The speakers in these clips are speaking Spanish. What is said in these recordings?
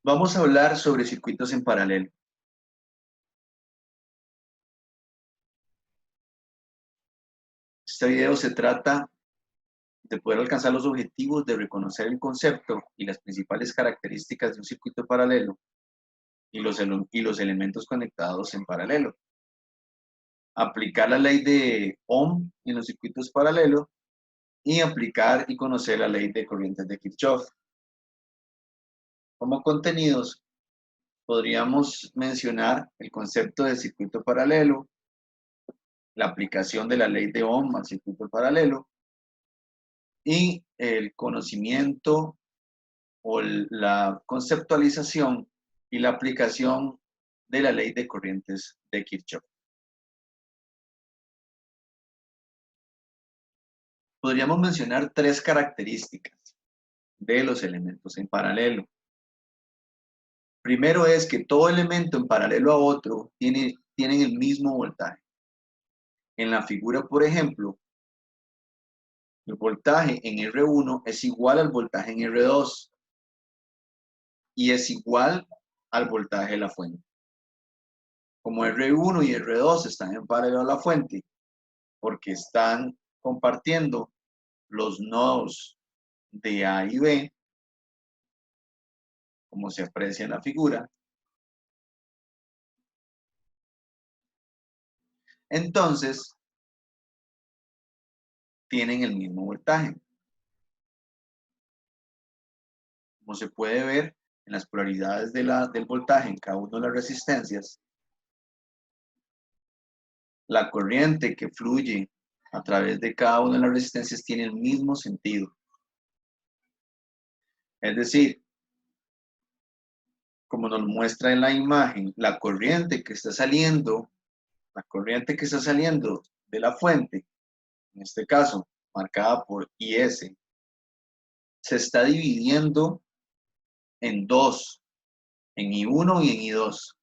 Vamos a hablar sobre circuitos en paralelo. Este video se trata de poder alcanzar los objetivos de reconocer el concepto y las principales características de un circuito paralelo y los elementos conectados en paralelo. Aplicar la ley de Ohm en los circuitos paralelos y aplicar y conocer la ley de corrientes de Kirchhoff. Como contenidos, podríamos mencionar el concepto de circuito paralelo, la aplicación de la ley de Ohm al circuito paralelo y el conocimiento o la conceptualización y la aplicación de la ley de corrientes de Kirchhoff. Podríamos mencionar tres características de los elementos en paralelo. Primero es que todo elemento en paralelo a otro tienen el mismo voltaje. En la figura, por ejemplo, el voltaje en R1 es igual al voltaje en R2 y es igual al voltaje de la fuente. Como R1 y R2 están en paralelo a la fuente, porque están compartiendo los nodos de A y B, como se aprecia en la figura, entonces tienen el mismo voltaje. Como se puede ver en las polaridades del voltaje en cada una de las resistencias, la corriente que fluye a través de cada una de las resistencias tiene el mismo sentido. Es decir, como nos muestra en la imagen, la corriente que está saliendo de la fuente, en este caso marcada por IS, se está dividiendo en dos, en I1 y en I2.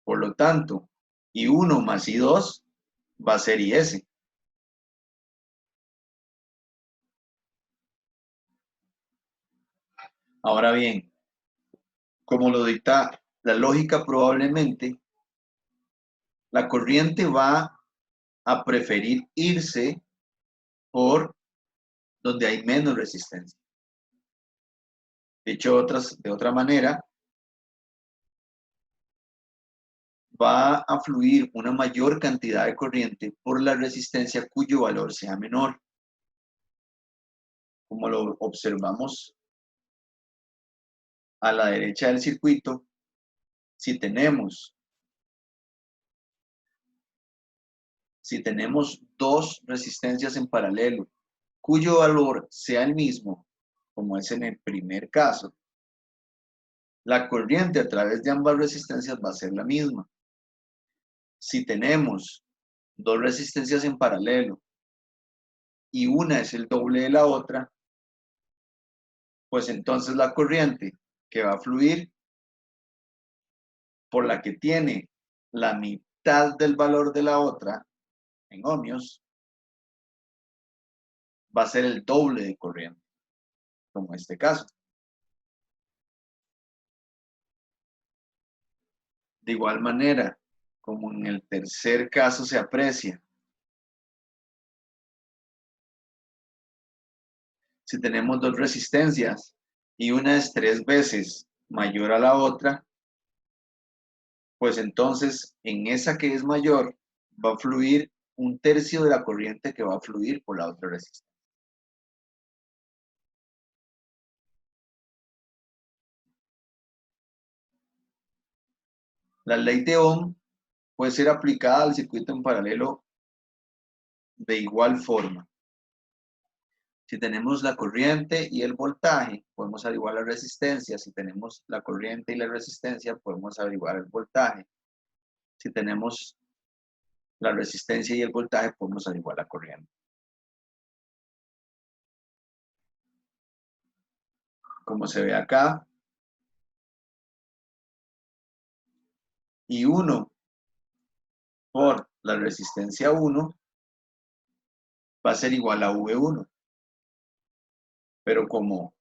Por lo tanto, I1 más I2 va a ser IS. Ahora bien, como lo dicta la lógica, probablemente la corriente va a preferir irse por donde hay menos resistencia. Dicho de otra manera, va a fluir una mayor cantidad de corriente por la resistencia cuyo valor sea menor. Como lo observamos a la derecha del circuito, si tenemos dos resistencias en paralelo cuyo valor sea el mismo, como es en el primer caso, la corriente a través de ambas resistencias va a ser la misma. Si tenemos dos resistencias en paralelo y una es el doble de la otra, pues entonces la corriente que va a fluir por la que tiene la mitad del valor de la otra en ohmios va a ser el doble de corriente, como en este caso. De igual manera, como en el tercer caso se aprecia, si tenemos dos resistencias y una es 3 veces mayor a la otra, pues entonces en esa que es mayor va a fluir un tercio de la corriente que va a fluir por la otra resistencia. La ley de Ohm puede ser aplicada al circuito en paralelo de igual forma. Si tenemos la corriente y el voltaje, podemos averiguar la resistencia. Si tenemos la corriente y la resistencia, podemos averiguar el voltaje. Si tenemos la resistencia y el voltaje, podemos averiguar la corriente. Como se ve acá, I1 por la resistencia 1 va a ser igual a V1. Pero como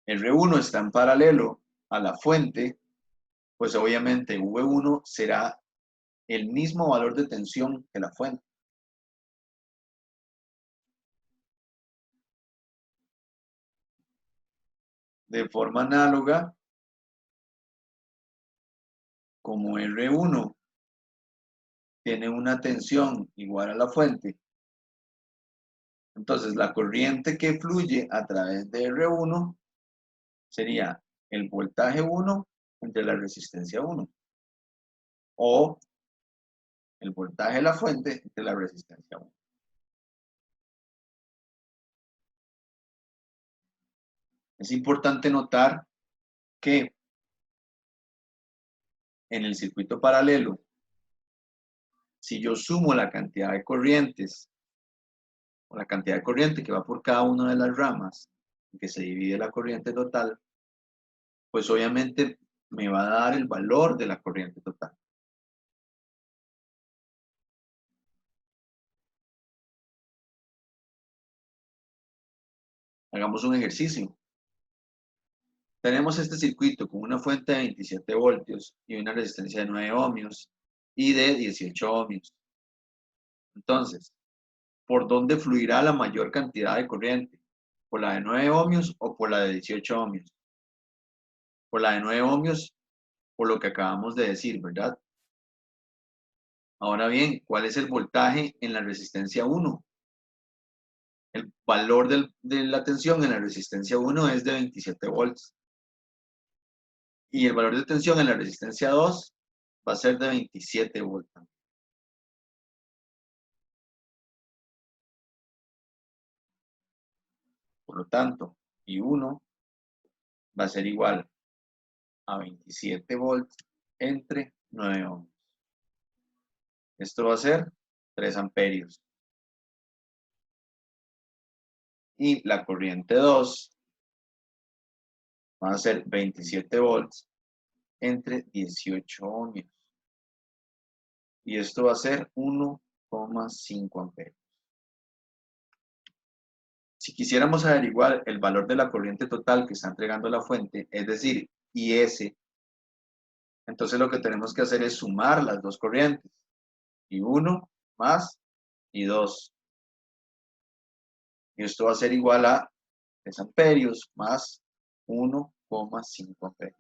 R1 está en paralelo a la fuente, pues obviamente V1 será el mismo valor de tensión que la fuente. De forma análoga, como R1 tiene una tensión igual a la fuente, entonces la corriente que fluye a través de R1 sería el voltaje 1 entre la resistencia 1, o el voltaje de la fuente entre la resistencia 1. Es importante notar que en el circuito paralelo, si yo sumo la cantidad de corrientes, o la cantidad de corriente que va por cada una de las ramas, en que se divide la corriente total, pues obviamente me va a dar el valor de la corriente total. Hagamos un ejercicio. Tenemos este circuito con una fuente de 27 voltios y una resistencia de 9 ohmios y de 18 ohmios. Entonces, ¿por dónde fluirá la mayor cantidad de corriente? ¿Por la de 9 ohmios o por la de 18 ohmios? Por la de 9 ohmios, por lo que acabamos de decir, ¿verdad? Ahora bien, ¿cuál es el voltaje en la resistencia 1? El valor de la tensión en la resistencia 1 es de 27 volts. Y el valor de tensión en la resistencia 2 va a ser de 27 volts. Por lo tanto, I1 va a ser igual a 27 volts entre 9 ohms. Esto va a ser 3 amperios. Y la corriente 2 va a ser 27 volts entre 18 ohmios. Y esto va a ser 1,5 amperios. Si quisiéramos averiguar el valor de la corriente total que está entregando la fuente, es decir, IS, entonces lo que tenemos que hacer es sumar las dos corrientes, I1 más I2. Y esto va a ser igual a 3 amperios más 1,5 amperios.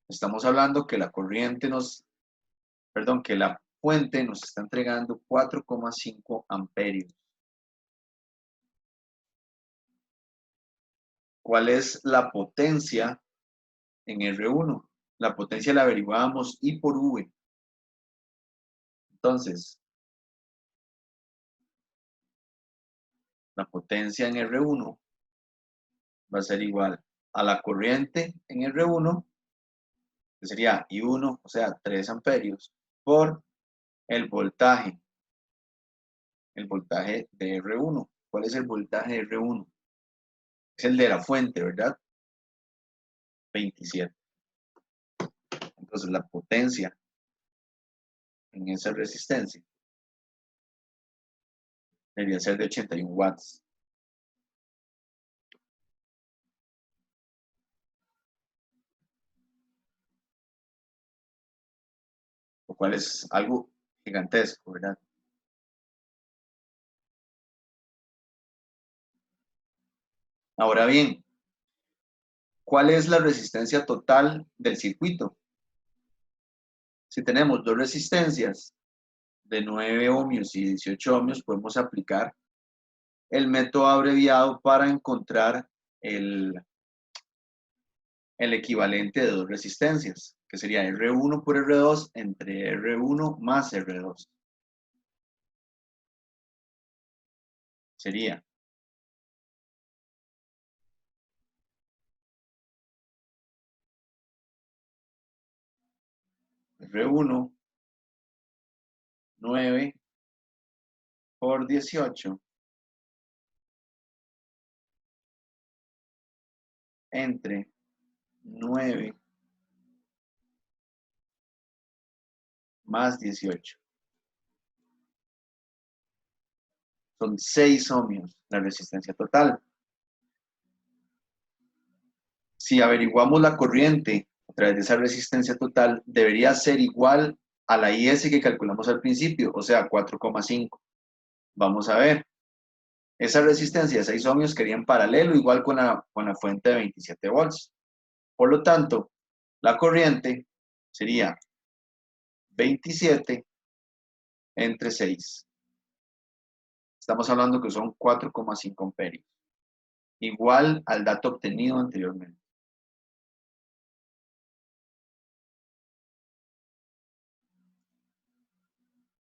Estamos hablando que la corriente que la fuente nos está entregando 4,5 amperios. ¿Cuál es la potencia en R1? La potencia la averiguábamos I por V. Entonces, la potencia en R1 va a ser igual a la corriente en R1, que sería I1, o sea, 3 amperios, por el voltaje de R1. ¿Cuál es el voltaje de R1? Es el de la fuente, ¿verdad? 27. Entonces, la potencia en esa resistencia debería ser de 81 watts. Lo cual es algo gigantesco, ¿verdad? Ahora bien, ¿cuál es la resistencia total del circuito? Si tenemos dos resistencias de 9 ohmios y 18 ohmios, podemos aplicar el método abreviado para encontrar el equivalente de dos resistencias, que sería R1 por R2 entre R1 más R2. Sería R1 9 por 18 entre 9 más 18. Son 6 ohmios la resistencia total. si averiguamos la corriente a través de esa resistencia total, debería ser igual a la IS que calculamos al principio, o sea, 4,5. Vamos a ver. Esa resistencia de 6 ohmios quedaría en paralelo, igual con la fuente de 27 volts. Por lo tanto, la corriente sería 27 entre 6. Estamos hablando que son 4,5 amperios, igual al dato obtenido anteriormente.